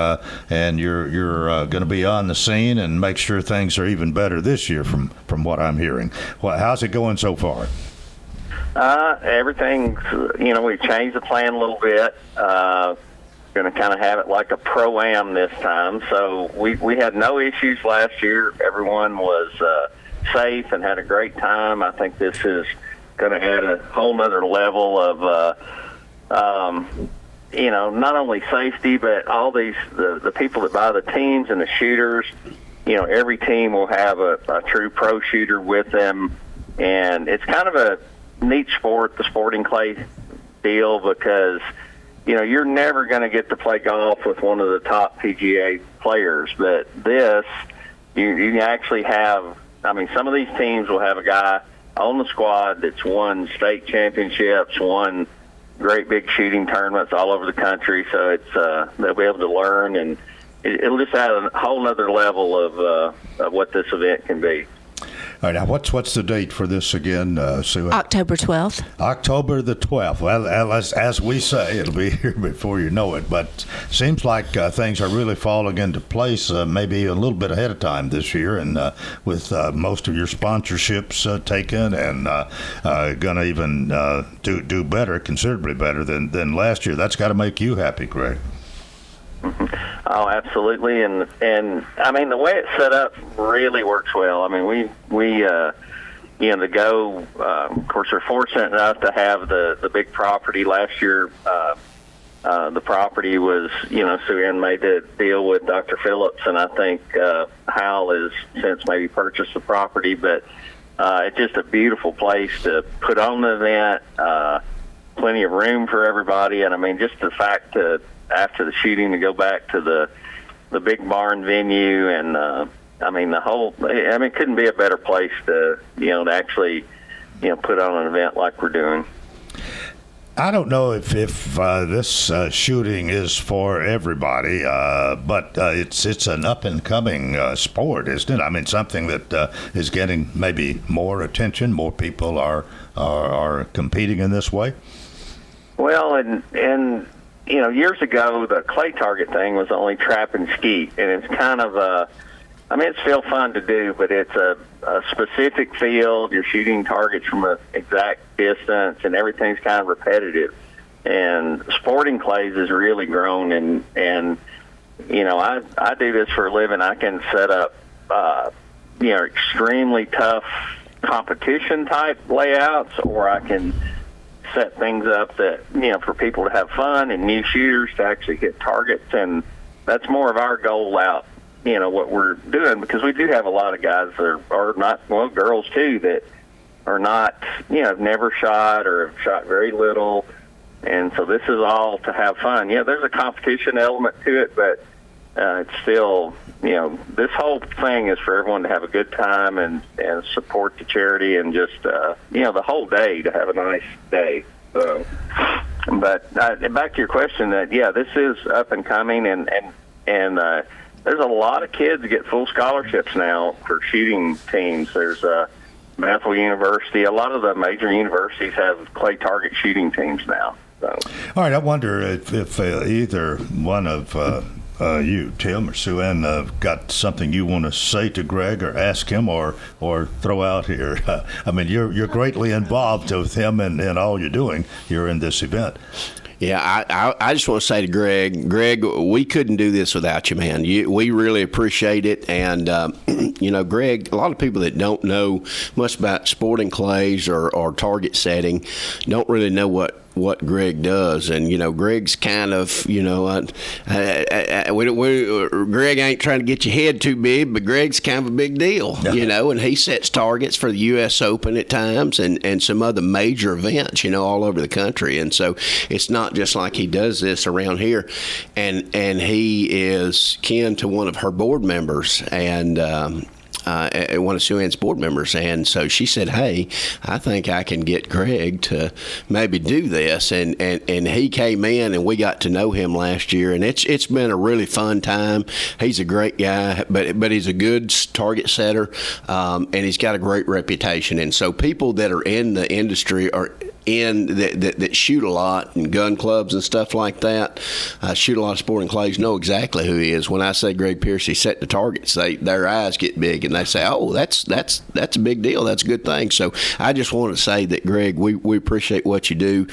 you're going to be on the scene and make sure things are even better this year, from what I'm hearing. Well, how's it going so far? Everything's, we've changed the plan a little bit. Going to kind of have it like a pro-am this time. So we had no issues last year. Everyone was safe and had a great time. I think this is going to add a whole nother level of, not only safety, but all the people that buy the teams and the shooters. Every team will have a true pro shooter with them. And it's kind of a neat sport, the sporting clay deal, because you're never going to get to play golf with one of the top PGA players, but this, you actually have, some of these teams will have a guy on the squad that's won state championships, won great big shooting tournaments all over the country, so they'll be able to learn, and it'll just add a whole other level of what this event can be. All right, now what's the date for this again, Sue? October 12th. October the 12th. Well, as we say, it'll be here before you know it. But seems like things are really falling into place, maybe a little bit ahead of time this year, and with most of your sponsorships taken, and going to even do better, considerably better than last year. That's got to make you happy, Greg. Oh, absolutely, and the way it's set up really works well. We to go. Of course, we're fortunate enough to have the big property. Last year, the property was, Sue Ann made the deal with Dr. Phillips, and I think Hal has since maybe purchased the property. But it's just a beautiful place to put on the event. Plenty of room for everybody, and just the fact that after the shooting to go back to the big barn venue, and the whole, it couldn't be a better place to actually put on an event like we're doing. I don't know if this shooting is for everybody, but it's an up and coming sport, isn't it? Something that is getting maybe more attention. More people are competing in this way. Well, and years ago, the clay target thing was only trap and skeet, and it's kind of it's still fun to do, but it's a specific field. You're shooting targets from an exact distance, and everything's kind of repetitive. And sporting clays has really grown, and I do this for a living. I can set up, extremely tough competition-type layouts, or I can set things up that, for people to have fun and new shooters to actually hit targets. And that's more of our goal out, what we're doing, because we do have a lot of guys that are not, girls too, that are not, have never shot or have shot very little. And so this is all to have fun. There's a competition element to it, but it's still, this whole thing is for everyone to have a good time and support the charity, and just, the whole day to have a nice day. So, but back to your question, this is up and coming, and there's a lot of kids that get full scholarships now for shooting teams. There's Bethel University. A lot of the major universities have clay target shooting teams now. So. All right, I wonder if either one of you, Tim or Sue Ann, got something you want to say to Greg or ask him or throw out here. You're greatly involved with him and all you're doing here in this event. Yeah, I just want to say to Greg, we couldn't do this without you, man. We really appreciate it. And, Greg, a lot of people that don't know much about sporting clays or target setting don't really know what Greg does. And, Greg's kind of, Greg ain't trying to get your head too big, but Greg's kind of a big deal, and he sets targets for the U.S. Open at times and some other major events, all over the country. And so it's not just like he does this around here. And he is kin to one of her board members. And, one of Sue Ann's board members. And so she said, hey, I think I can get Greg to maybe do this. And he came in, and we got to know him last year. And it's been a really fun time. He's a great guy, but he's a good target setter, and he's got a great reputation. And so people that are in the industry are that shoot a lot and gun clubs and stuff like that, shoot a lot of sporting clays, know exactly who he is. When I say Greg Piercy set the targets, their eyes get big and they say, oh, that's a big deal. That's a good thing. So I just want to say that, Greg, we appreciate what you do.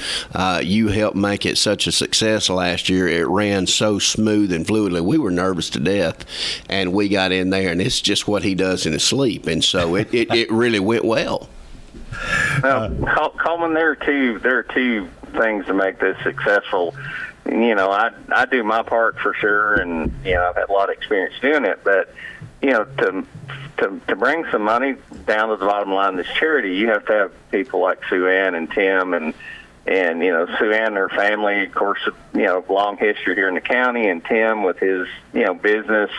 You helped make it such a success last year. It ran so smooth and fluidly. We were nervous to death, and we got in there, and it's just what he does in his sleep. And so it really went well. Coleman, there are two things to make this successful. I do my part for sure, and I've had a lot of experience doing it. But to bring some money down to the bottom line of this charity, you have to have people like Sue Ann and Tim and Sue Ann and her family, of course, long history here in the county, and Tim with his business.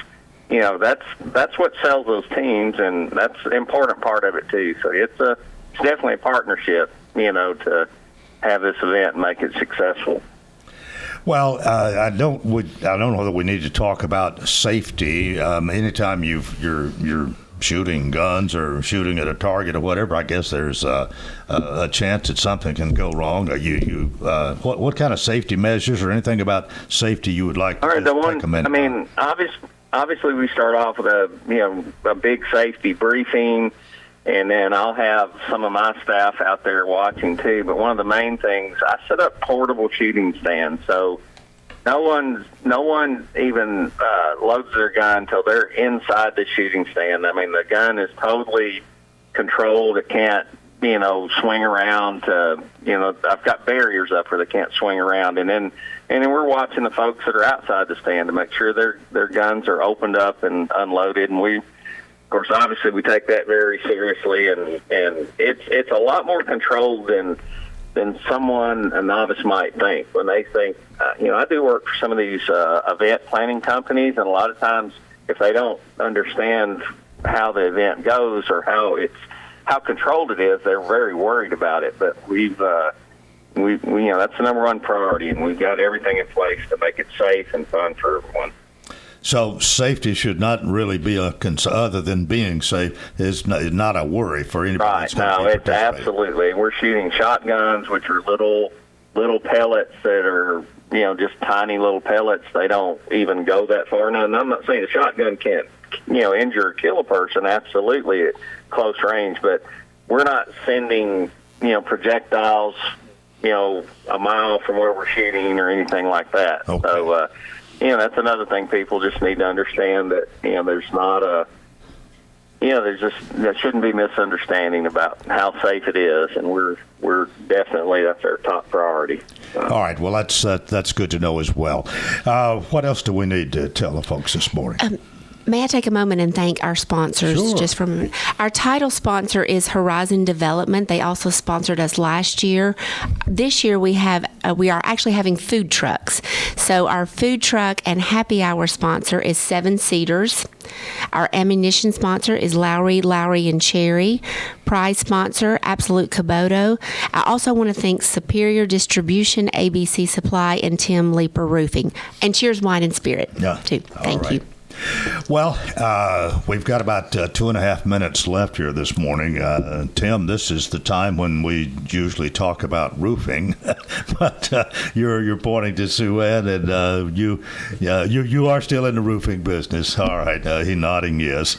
That's what sells those teams, and that's an important part of it too. So it's definitely a partnership, to have this event and make it successful. Well, I don't know that we need to talk about safety. Anytime you're shooting guns or shooting at a target or whatever, I guess there's a chance that something can go wrong. What kind of safety measures or anything about safety you would like to recommend? I mean, obviously we start off with a big safety briefing. And then I'll have some of my staff out there watching too. But one of the main things, I set up portable shooting stands, so no one even loads their gun until they're inside the shooting stand. I mean, the gun is totally controlled. It can't, swing around. I've got barriers up where they can't swing around. And then we're watching the folks that are outside the stand to make sure their guns are opened up and unloaded. And of course, obviously, we take that very seriously, and it's a lot more controlled than a novice might think. When they think, I do work for some of these event planning companies, and a lot of times, if they don't understand how the event goes or how controlled it is, they're very worried about it. But we that's the number one priority, and we've got everything in place to make it safe and fun for everyone. So safety should not really be a concern, other than being safe, is not a worry for anybody. Right. No, it's absolutely. We're shooting shotguns, which are little pellets that are, just tiny little pellets. They don't even go that far. Now, and I'm not saying a shotgun can't, injure or kill a person, absolutely at close range, but we're not sending, projectiles, a mile from where we're shooting or anything like that. Okay. So, that's another thing people just need to understand, that, there's not there shouldn't be misunderstanding about how safe it is, and we're definitely, that's our top priority. All right. Well, that's good to know as well. What else do we need to tell the folks this morning? May I take a moment and thank our sponsors? Sure. Just from our title sponsor is Horizon Development. They also sponsored us last year. This year we are actually having food trucks. So our food truck and happy hour sponsor is Seven Cedars. Our ammunition sponsor is Lowry and Cherry. Prize sponsor, Absolute Kubota. I also want to thank Superior Distribution, ABC Supply, and Tim Leeper Roofing. And Cheers Wine and Spirit, too. Thank you. Well, we've got about 2.5 minutes left here this morning. Tim, this is the time when we usually talk about roofing, but you're pointing to Sue Ann, and you are still in the roofing business. All right, he nodding yes,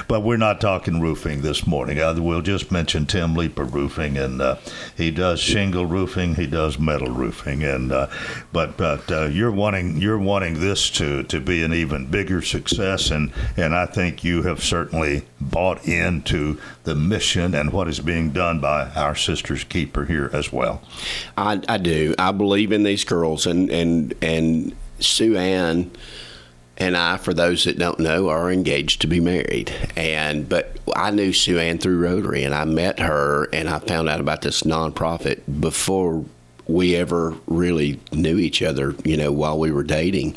but we're not talking roofing this morning. We'll just mention Tim Leeper Roofing, and he does shingle roofing, he does metal roofing, and but you're wanting this to be an even bigger success, and I think you have certainly bought into the mission and what is being done by our Sisters Keeper here as well. I do. I believe in these girls, and Sue Ann and I, for those that don't know, are engaged to be married. But I knew Sue Ann through Rotary, and I met her, and I found out about this nonprofit before we ever really knew each other, while we were dating.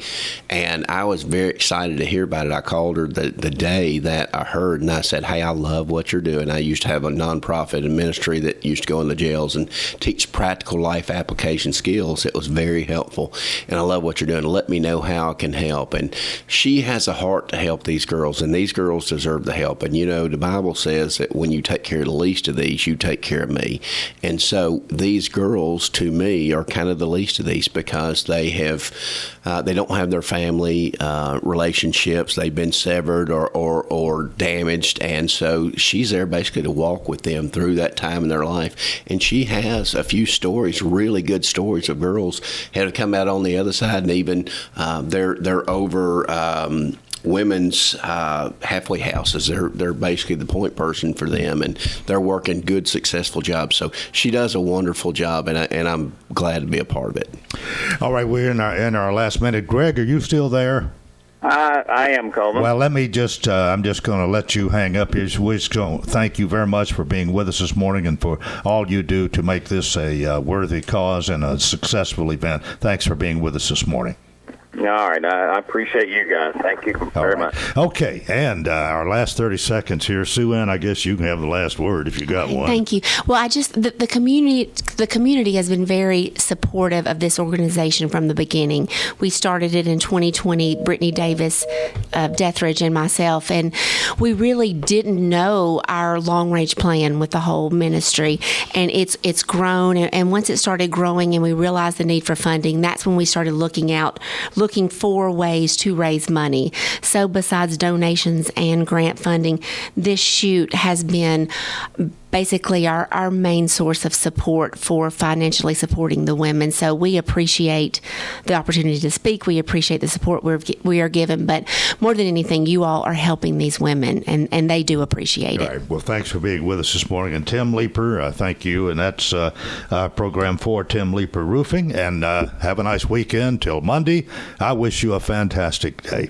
And I was very excited to hear about it. I called her the day that I heard, and I said, hey, I love what you're doing. I used to have a nonprofit and ministry that used to go in the jails and teach practical life application skills. It was very helpful, and I love what you're doing. Let me know how I can help. And she has a heart to help these girls, and these girls deserve the help. And, the Bible says that when you take care of the least of these, you take care of me. And so these girls, to me, are kind of the least of these because they don't have their family relationships. They've been severed or damaged, and so she's there basically to walk with them through that time in their life. And she has a few stories, really good stories of girls who have come out on the other side, and even they're over women's halfway houses. They're basically the point person for them, and they're working good, successful jobs. So she does a wonderful job, and I'm glad to be a part of it. All right, we're in our last minute. Greg, are you still there? I am, Coleman. Well, let me just, I'm just going to let you hang up here. We're just going to thank you very much for being with us this morning and for all you do to make this a worthy cause and a successful event. Thanks for being with us this morning. All right. I appreciate you guys. Thank you very much. Okay. And our last 30 seconds here. Sue Ann, I guess you can have the last word if you got one. Thank you. Well, the community has been very supportive of this organization from the beginning. We started it in 2020, Brittany Davis, Deathridge, and myself, and we really didn't know our long-range plan with the whole ministry, and it's grown, and once it started growing and we realized the need for funding, that's when we started looking for ways to raise money. So besides donations and grant funding, this shoot has been basically our main source of support for financially supporting the women. So we appreciate the opportunity to speak. We appreciate the support we are given. But more than anything, you all are helping these women, and they do appreciate it. All right. Well, thanks for being with us this morning. And Tim Leeper, thank you. And that's program 4, Tim Leeper Roofing. And have a nice weekend till Monday. I wish you a fantastic day.